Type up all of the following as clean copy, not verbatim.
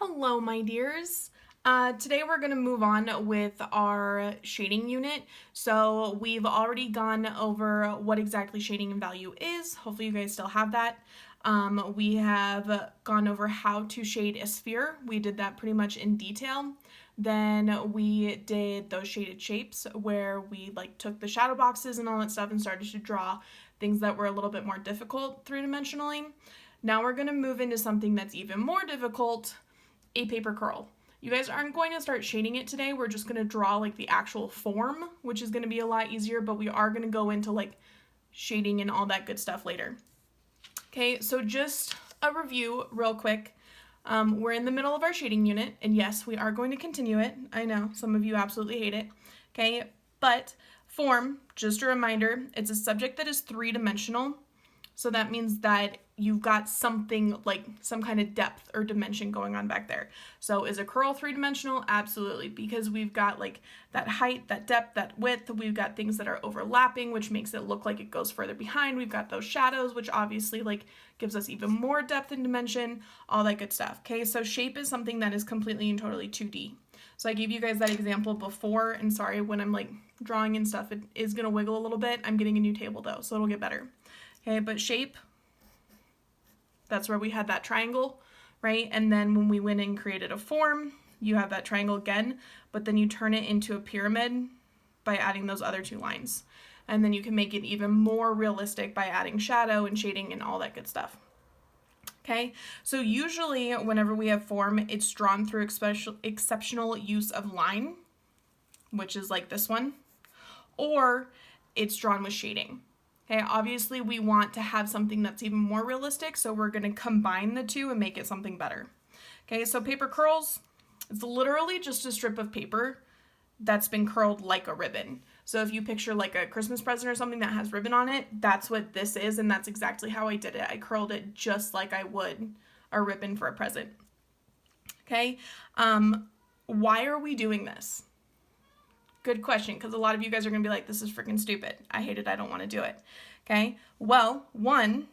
Hello, my dears. Today we're going to move on with our shading unit. So we've already gone over what exactly shading and value is. Hopefully you guys still have that. We have gone over how to shade a sphere. We did that pretty much in detail. Then we did those shaded shapes where we took the shadow boxes and all that stuff and started to draw things that were a little bit more difficult three-dimensionally. Now we're going to move into something that's even more difficult, a paper curl. You guys aren't going to start shading it today. We're just going to draw the actual form, which is going to be a lot easier, but we are going to go into shading and all that good stuff later. Okay, so just a review real quick. We're in the middle of our shading unit, and yes, we are going to continue it. I know some of you absolutely hate it. Okay, but form, just a reminder, it's a subject that is three-dimensional. So that means that you've got something some kind of depth or dimension going on back there. So is a curl three-dimensional? Absolutely, because we've got that height, that depth, that width. We've got things that are overlapping, which makes it look like it goes further behind. We've got those shadows, which obviously gives us even more depth and dimension, all that good stuff. Okay, so shape is something that is completely and totally 2D. So I gave you guys that example before, and sorry, when I'm drawing and stuff, it is gonna wiggle a little bit. I'm getting a new table though, so it'll get better. Okay, but shape, that's where we had that triangle, right? And then when we went and created a form, you have that triangle again, but then you turn it into a pyramid by adding those other two lines. And then you can make it even more realistic by adding shadow and shading and all that good stuff. Okay, so usually whenever we have form, it's drawn through exceptional use of line, which is like this one, or it's drawn with shading. Okay, obviously we want to have something that's even more realistic, so we're going to combine the two and make it something better. Okay, so paper curls, it's literally just a strip of paper that's been curled like a ribbon. So if you picture a Christmas present or something that has ribbon on it, that's what this is, and that's exactly how I did it. I curled it just like I would a ribbon for a present. Okay, why are we doing this? Good question, because a lot of you guys are going to be like, this is freaking stupid. I hate it. I don't want to do it. Okay, well, one,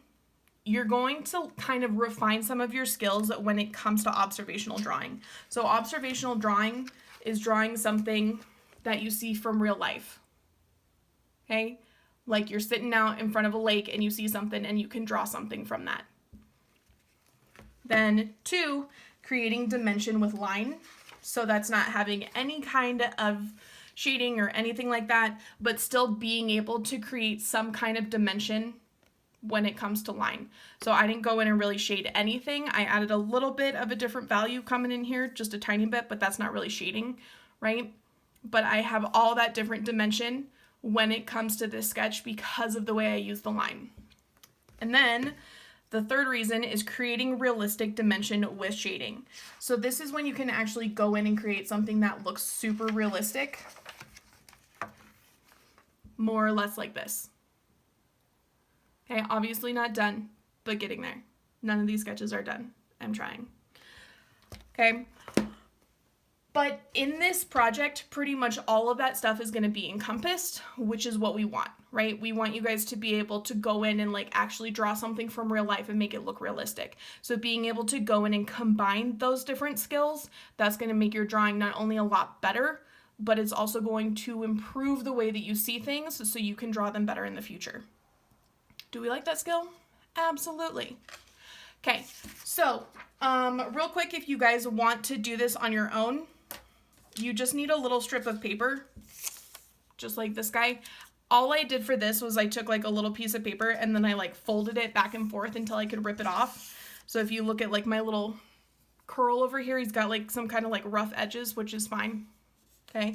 you're going to kind of refine some of your skills when it comes to observational drawing. So observational drawing is drawing something that you see from real life. Okay, like you're sitting out in front of a lake and you see something and you can draw something from that. Then two, creating dimension with line. So that's not having any kind of shading or anything like that, but still being able to create some kind of dimension when it comes to line. So I didn't go in and really shade anything. I added a little bit of a different value coming in here, just a tiny bit, but that's not really shading, right? But I have all that different dimension when it comes to this sketch because of the way I use the line. And then the third reason is creating realistic dimension with shading. So this is when you can actually go in and create something that looks super realistic, more or less like this. Okay, obviously not done, but getting there. None of these sketches are done. I'm trying. Okay, but in this project, pretty much all of that stuff is going to be encompassed, which is what we want, right? We want you guys to be able to go in and actually draw something from real life and make it look realistic. So being able to go in and combine those different skills, that's going to make your drawing not only a lot better, but it's also going to improve the way that you see things so you can draw them better in the future. Do we like that skill? Absolutely. Okay, so real quick, if you guys want to do this on your own, you just need a little strip of paper, just like this guy. All I did for this was I took a little piece of paper and then I folded it back and forth until I could rip it off. So if you look at my little curl over here, he's got some kind of rough edges, which is fine. Okay,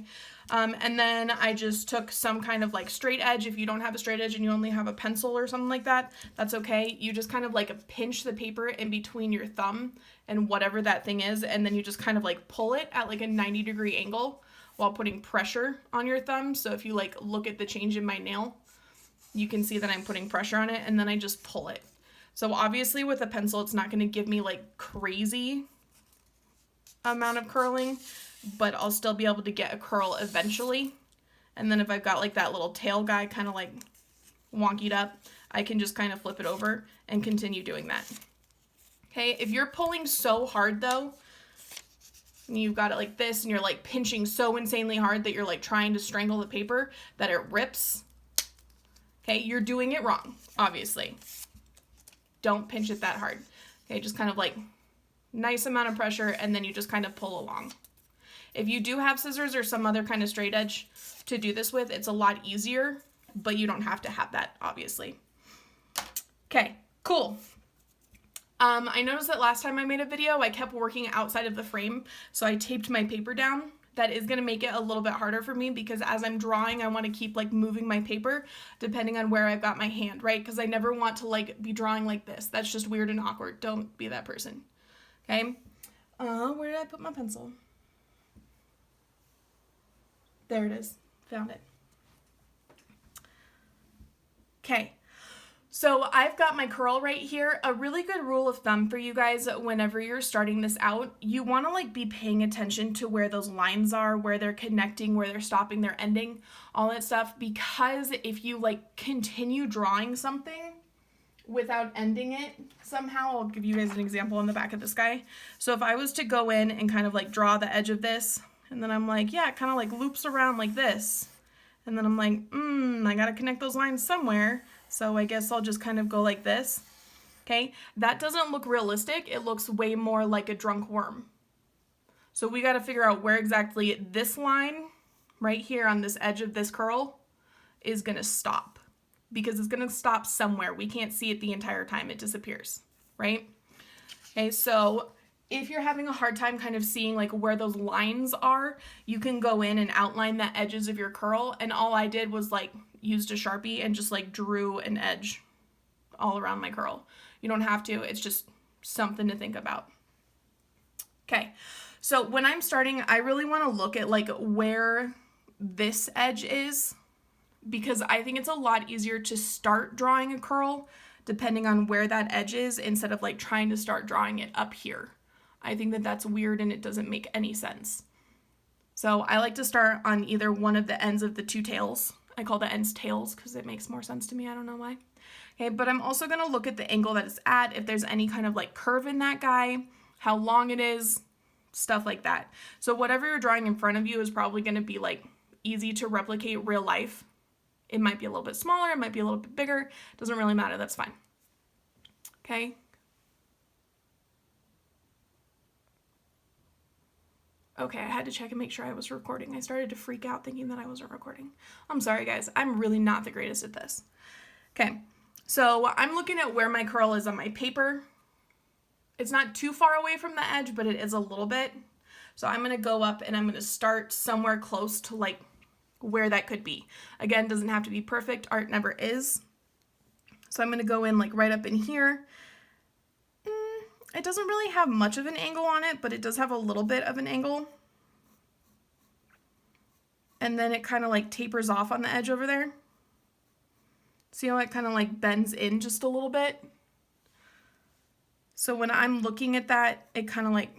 and then I just took some kind of straight edge. If you don't have a straight edge and you only have a pencil or something like that, that's okay. You just kind of pinch the paper in between your thumb and whatever that thing is, and then you just kind of pull it at a 90-degree angle while putting pressure on your thumb. So if you look at the change in my nail, you can see that I'm putting pressure on it, and then I just pull it. So obviously with a pencil, it's not going to give me crazy amount of curling, but I'll still be able to get a curl eventually. And then if I've got that little tail guy kind of wonkied up, I can just kind of flip it over and continue doing that. Okay, if you're pulling so hard though and you've got it like this, and you're like pinching so insanely hard that you're like trying to strangle the paper that it rips, okay, you're doing it wrong, obviously. Don't pinch it that hard. Okay, just kind of like nice amount of pressure, and then you just kind of pull along. If you do have scissors or some other kind of straight edge to do this with, it's a lot easier, but you don't have to have that, obviously. Okay, cool. I noticed that last time I made a video, I kept working outside of the frame, so I taped my paper down. That is going to make it a little bit harder for me because as I'm drawing, I want to keep like moving my paper depending on where I've got my hand, right? Because I never want to like be drawing like this. That's just weird and awkward. Don't be that person. Okay. Where did I put my pencil? There it is. Found it. Okay. So I've got my curl right here. A really good rule of thumb for you guys whenever you're starting this out, you want to like be paying attention to where those lines are, where they're connecting, where they're stopping, they're ending, all that stuff, because if you like continue drawing something without ending it somehow, I'll give you guys an example on the back of this guy. So if I was to go in and kind of like draw the edge of this, and then I'm like, yeah, it kind of like loops around like this. And then I'm like, I gotta connect those lines somewhere. So I guess I'll just kind of go like this. Okay, that doesn't look realistic. It looks way more like a drunk worm. So we gotta figure out where exactly this line right here on this edge of this curl is gonna stop, because it's gonna stop somewhere. We can't see it the entire time. It disappears, right? Okay, so if you're having a hard time kind of seeing like where those lines are, you can go in and outline the edges of your curl. And all I did was like used a Sharpie and just like drew an edge all around my curl. You don't have to, it's just something to think about. Okay, so when I'm starting, I really want to look at like where this edge is, because I think it's a lot easier to start drawing a curl depending on where that edge is instead of like trying to start drawing it up here. I think that that's weird and it doesn't make any sense. So I like to start on either one of the ends of the two tails. I call the ends tails because it makes more sense to me. I don't know why. Okay, but I'm also going to look at the angle that it's at, if there's any kind of like curve in that guy, how long it is, stuff like that. So whatever you're drawing in front of you is probably going to be like easy to replicate real life. It might be a little bit smaller, it might be a little bit bigger. Doesn't really matter. That's fine. Okay. Okay, I had to check and make sure I was recording. I started to freak out thinking that I wasn't recording. I'm sorry, guys. I'm really not the greatest at this. Okay, so I'm looking at where my curl is on my paper. It's not too far away from the edge, but it is a little bit. So I'm going to go up and I'm going to start somewhere close to like where that could be. Again, doesn't have to be perfect. Art never is. So I'm going to go in like right up in here. It doesn't really have much of an angle on it, but it does have a little bit of an angle. And then it kind of like tapers off on the edge over there. See how it kind of like bends in just a little bit? So when I'm looking at that, it kind of like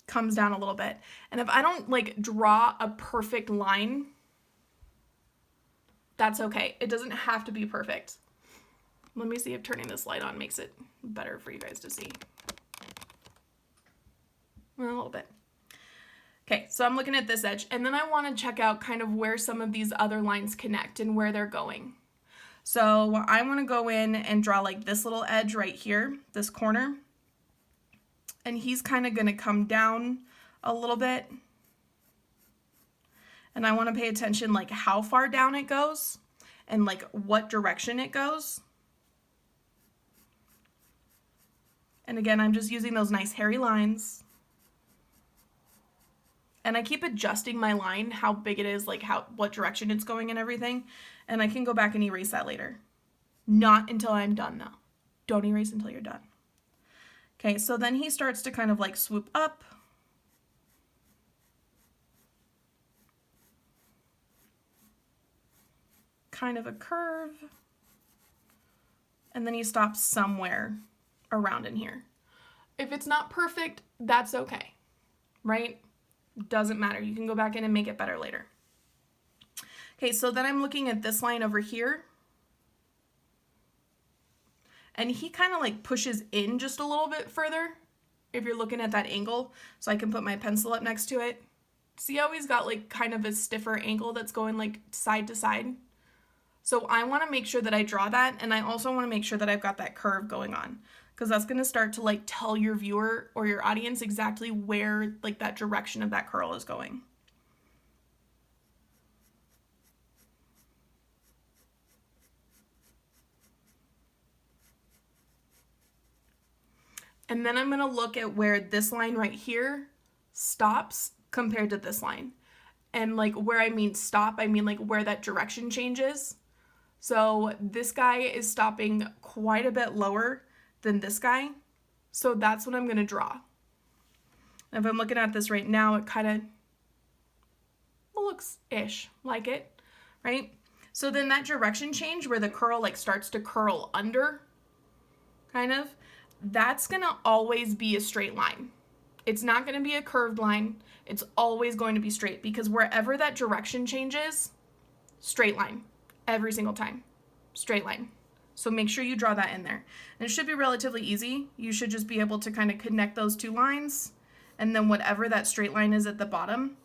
comes down a little bit. And if I don't like draw a perfect line, that's okay. It doesn't have to be perfect. Let me see if turning this light on makes it better for you guys to see. A little bit. Okay, so I'm looking at this edge, and then I want to check out kind of where some of these other lines connect and where they're going. So I want to go in and draw like this little edge right here, this corner, and he's kind of going to come down a little bit. And I want to pay attention like how far down it goes and like what direction it goes. And again, I'm just using those nice hairy lines. And I keep adjusting my line, how big it is, like what direction it's going and everything. And I can go back and erase that later. Not until I'm done though. Don't erase until you're done. Okay, so then he starts to kind of like swoop up. Kind of a curve. And then he stops somewhere around in here. If it's not perfect, that's okay, right? Doesn't matter. You can go back in and make it better later. Okay, so then I'm looking at this line over here. And he kind of like pushes in just a little bit further. if you're looking at that angle, so I can put my pencil up next to it. See how he's got like kind of a stiffer angle that's going like side to side? So I want to make sure that I draw that, and I also want to make sure that I've got that curve going on, because that's going to start to like tell your viewer or your audience exactly where like that direction of that curl is going. And then I'm going to look at where this line right here stops compared to this line. And like where I mean stop, I mean like where that direction changes. So this guy is stopping quite a bit lower than this guy. So that's what I'm going to draw. If I'm looking at this right now, it kind of looks-ish like it, right? So then that direction change where the curl like starts to curl under, kind of, that's going to always be a straight line. It's not going to be a curved line. It's always going to be straight, because wherever that direction changes, straight line. Every single time. Straight line. So make sure you draw that in there. And it should be relatively easy. You should just be able to kind of connect those two lines, and then whatever that straight line is at the bottom,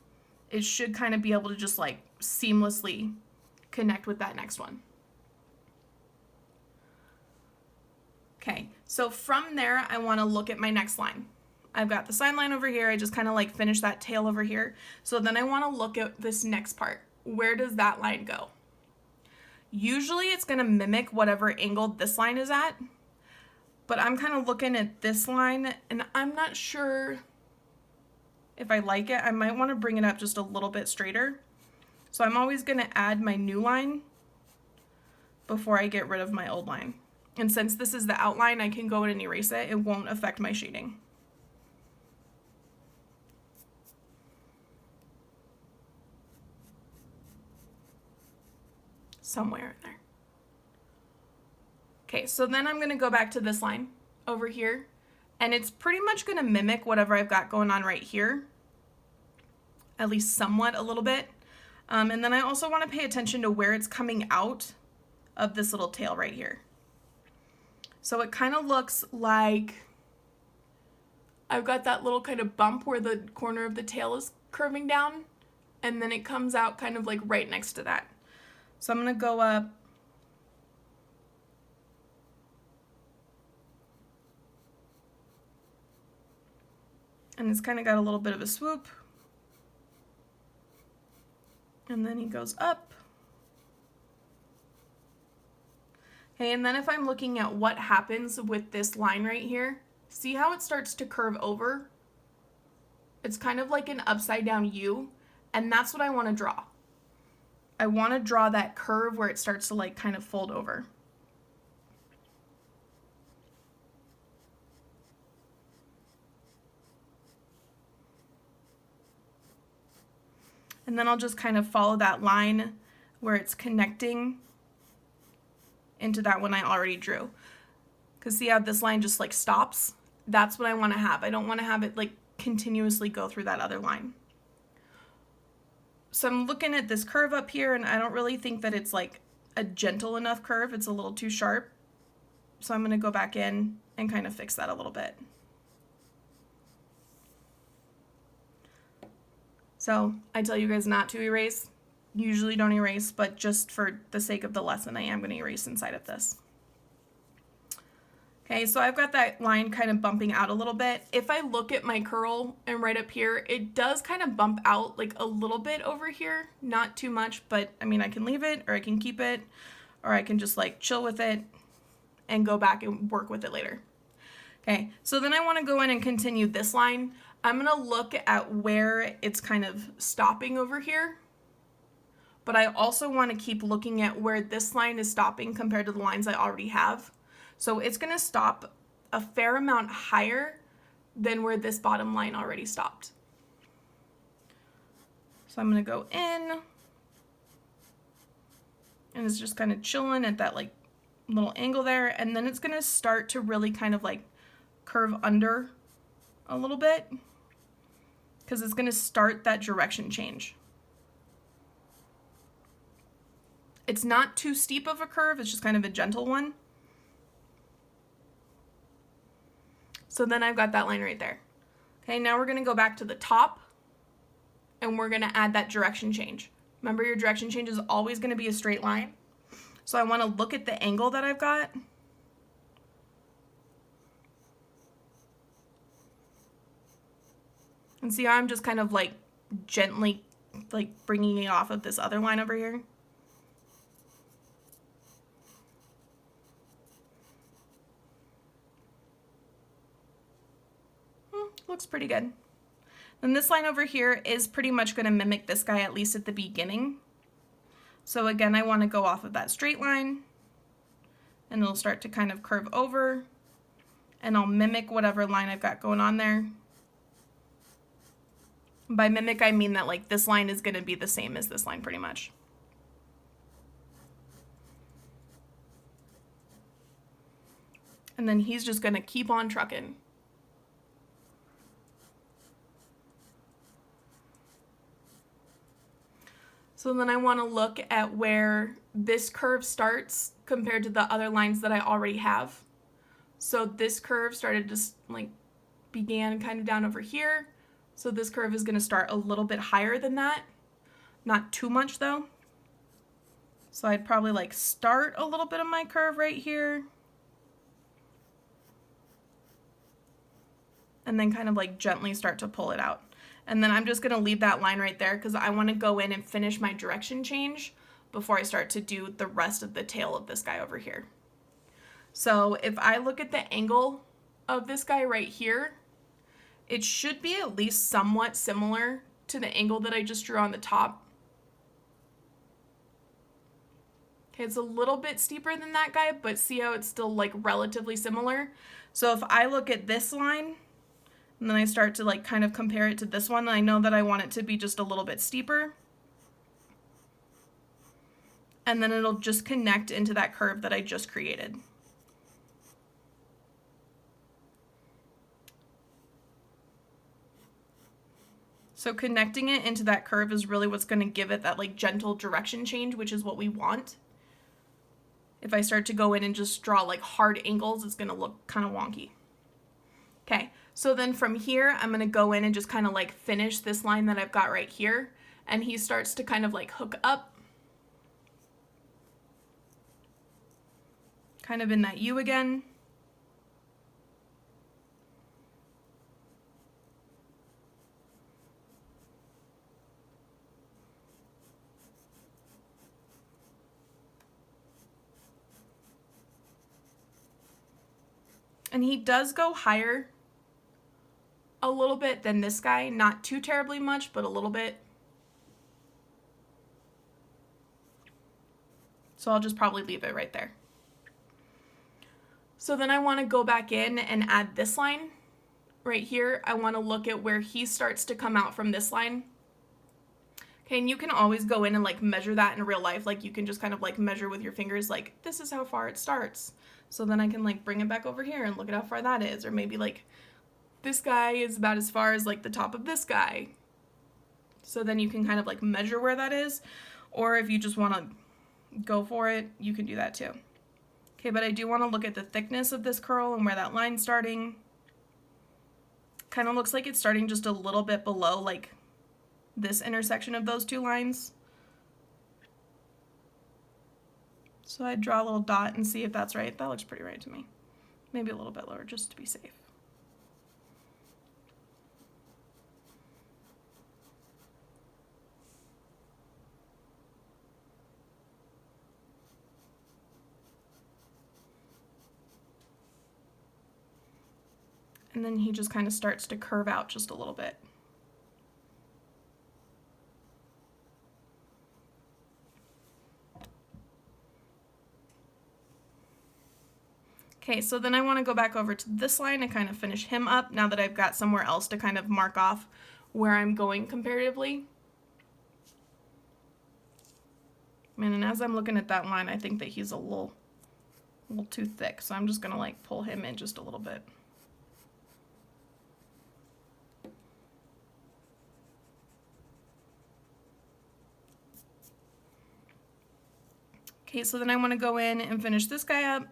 it should kind of be able to just like seamlessly connect with that next one. Okay, so from there, I want to look at my next line. I've got the side line over here. I just kind of like finished that tail over here. So then I want to look at this next part. Where does that line go? Usually it's going to mimic whatever angle this line is at, but I'm kind of looking at this line and I'm not sure if I like it. I might want to bring it up just a little bit straighter. So I'm always going to add my new line before I get rid of my old line. And since this is the outline, I can go in and erase it. It won't affect my shading. Somewhere in there. Okay, so then I'm going to go back to this line over here, and it's pretty much going to mimic whatever I've got going on right here, at least somewhat a little bit. And then I also want to pay attention to where it's coming out of this little tail right here. So it kind of looks like I've got that little kind of bump where the corner of the tail is curving down, and then it comes out kind of like right next to that. So I'm going to go up and it's kind of got a little bit of a swoop, and then he goes up. Okay, and then if I'm looking at what happens with this line right here, see how it starts to curve over? It's kind of like an upside down U, and that's what I want to draw. I want to draw that curve where it starts to like kind of fold over. And then I'll just kind of follow that line where it's connecting into that one I already drew. Because see how this line just like stops? That's what I want to have. I don't want to have it like continuously go through that other line. So I'm looking at this curve up here, and I don't really think that it's like a gentle enough curve. It's a little too sharp. So I'm going to go back in and kind of fix that a little bit. So I tell you guys not to erase. Usually don't erase, but just for the sake of the lesson, I am going to erase inside of this. Okay, so I've got that line kind of bumping out a little bit. If I look at my curl and right up here, it does kind of bump out like a little bit over here. Not too much, but I mean, I can leave it or I can keep it, or I can just like chill with it and go back and work with it later. Okay, so then I want to go in and continue this line. I'm going to look at where it's kind of stopping over here, but I also want to keep looking at where this line is stopping compared to the lines I already have. So it's going to stop a fair amount higher than where this bottom line already stopped. So I'm going to go in, and it's just kind of chilling at that like little angle there, and then it's going to start to really kind of like curve under a little bit, because it's going to start that direction change. It's not too steep of a curve, it's just kind of a gentle one. So then I've got that line right there. Okay, now we're gonna go back to the top and we're gonna add that direction change. Remember, your direction change is always gonna be a straight line. So I wanna look at the angle that I've got. And see how I'm just kind of like gently like bringing it off of this other line over here. Looks pretty good. Then this line over here is pretty much going to mimic this guy, at least at the beginning. So again, I want to go off of that straight line and it'll start to kind of curve over and I'll mimic whatever line I've got going on there. By mimic, I mean that like this line is going to be the same as this line pretty much. And then he's just going to keep on trucking. So then I want to look at where this curve starts compared to the other lines that I already have. So this curve started just like began kind of down over here. So this curve is going to start a little bit higher than that. Not too much though. So I'd probably like start a little bit of my curve right here. And then kind of like gently start to pull it out. And then I'm just gonna leave that line right there because I wanna go in and finish my direction change before I start to do the rest of the tail of this guy over here. So if I look at the angle of this guy right here, it should be at least somewhat similar to the angle that I just drew on the top. Okay, it's a little bit steeper than that guy, but see how it's still like relatively similar. So if I look at this line, and then I start to like kind of compare it to this one, I know that I want it to be just a little bit steeper. And then it'll just connect into that curve that I just created. So connecting it into that curve is really what's going to give it that like gentle direction change, which is what we want. If I start to go in and just draw like hard angles, it's going to look kind of wonky. Okay, so then from here, I'm going to go in and just kind of like finish this line that I've got right here. And he starts to kind of like hook up. Kind of in that U again. And he does go higher a little bit than this guy, not too terribly much, but a little bit. So I'll just probably leave it right there. So then I want to go back in and add this line right here. I want to look at where he starts to come out from this line. Okay, and you can always go in and like measure that in real life. Like you can just kind of like measure with your fingers, like this is how far it starts. So then I can like bring it back over here and look at how far that is. Or maybe like this guy is about as far as like the top of this guy. So then you can kind of like measure where that is. Or if you just want to go for it, you can do that too. Okay, but I do want to look at the thickness of this curl and where that line's starting. Kind of looks like it's starting just a little bit below like this intersection of those two lines. So I draw a little dot and see if that's right. That looks pretty right to me. Maybe a little bit lower just to be safe. And then he just kind of starts to curve out just a little bit. Okay, so then I want to go back over to this line and kind of finish him up now that I've got somewhere else to kind of mark off where I'm going comparatively. And as I'm looking at that line, I think that he's a little too thick, so I'm just going to like pull him in just a little bit. Okay, so then I want to go in and finish this guy up.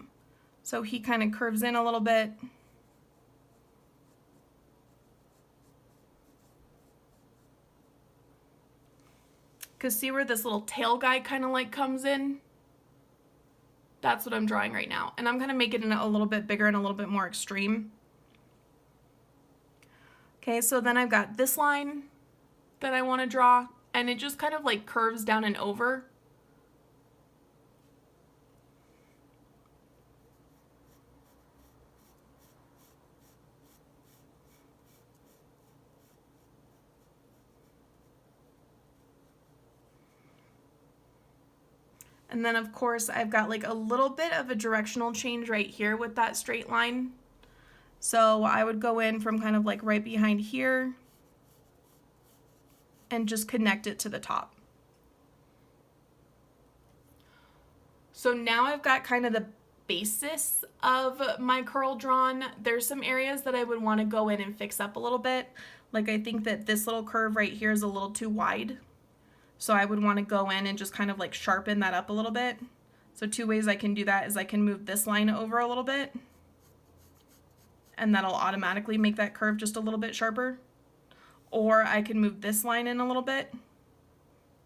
So he kind of curves in a little bit. Because see where this little tail guy kind of like comes in? That's what I'm drawing right now. And I'm going to make it a little bit bigger and a little bit more extreme. Okay, so then I've got this line that I want to draw, and it just kind of like curves down and over. And then of course I've got like a little bit of a directional change right here with that straight line. So I would go in from kind of like right behind here and just connect it to the top. So now I've got kind of the basis of my curl drawn. There's some areas that I would want to go in and fix up a little bit. Like I think that this little curve right here is a little too wide. So I would want to go in and just kind of like sharpen that up a little bit. So two ways I can do that is I can move this line over a little bit, and that'll automatically make that curve just a little bit sharper. Or I can move this line in a little bit.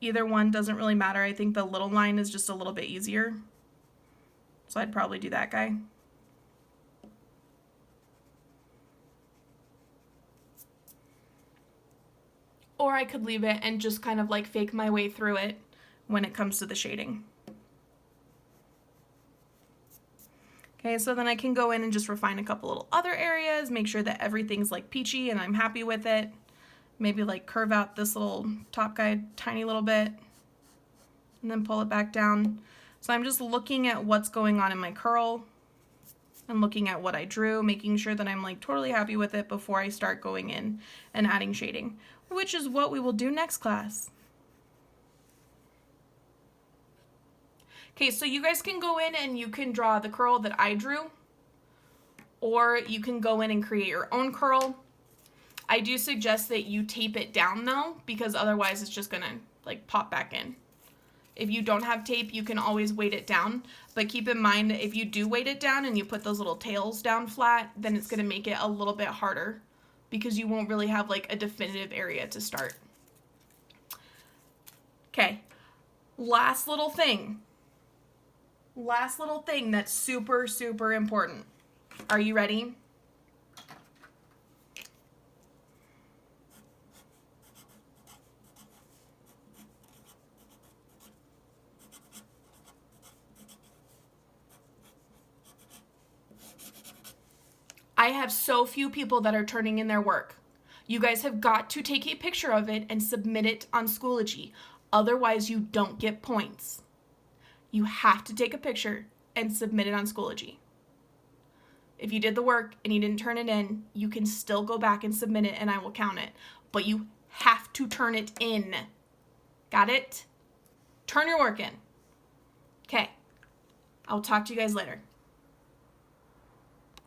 Either one doesn't really matter. I think the little line is just a little bit easier. So I'd probably do that guy. Or I could leave it and just kind of like fake my way through it when it comes to the shading. Okay, so then I can go in and just refine a couple little other areas, make sure that everything's like peachy and I'm happy with it. Maybe like curve out this little top guy tiny little bit and then pull it back down. So I'm just looking at what's going on in my curl and looking at what I drew, making sure that I'm like totally happy with it before I start going in and adding shading, which is what we will do next class. Okay, so you guys can go in and you can draw the curl that I drew, or you can go in and create your own curl. I do suggest that you tape it down though, because otherwise it's just gonna like pop back in. If you don't have tape, you can always weight it down, but keep in mind if you do weight it down and you put those little tails down flat, then it's gonna make it a little bit harder because you won't really have like a definitive area to start. Okay, last little thing that's super, super important. Are you ready? I have so few people that are turning in their work. You guys have got to take a picture of it and submit it on Schoology. Otherwise, you don't get points. You have to take a picture and submit it on Schoology. If you did the work and you didn't turn it in, you can still go back and submit it and I will count it. But you have to turn it in. Got it? Turn your work in. Okay. I'll talk to you guys later.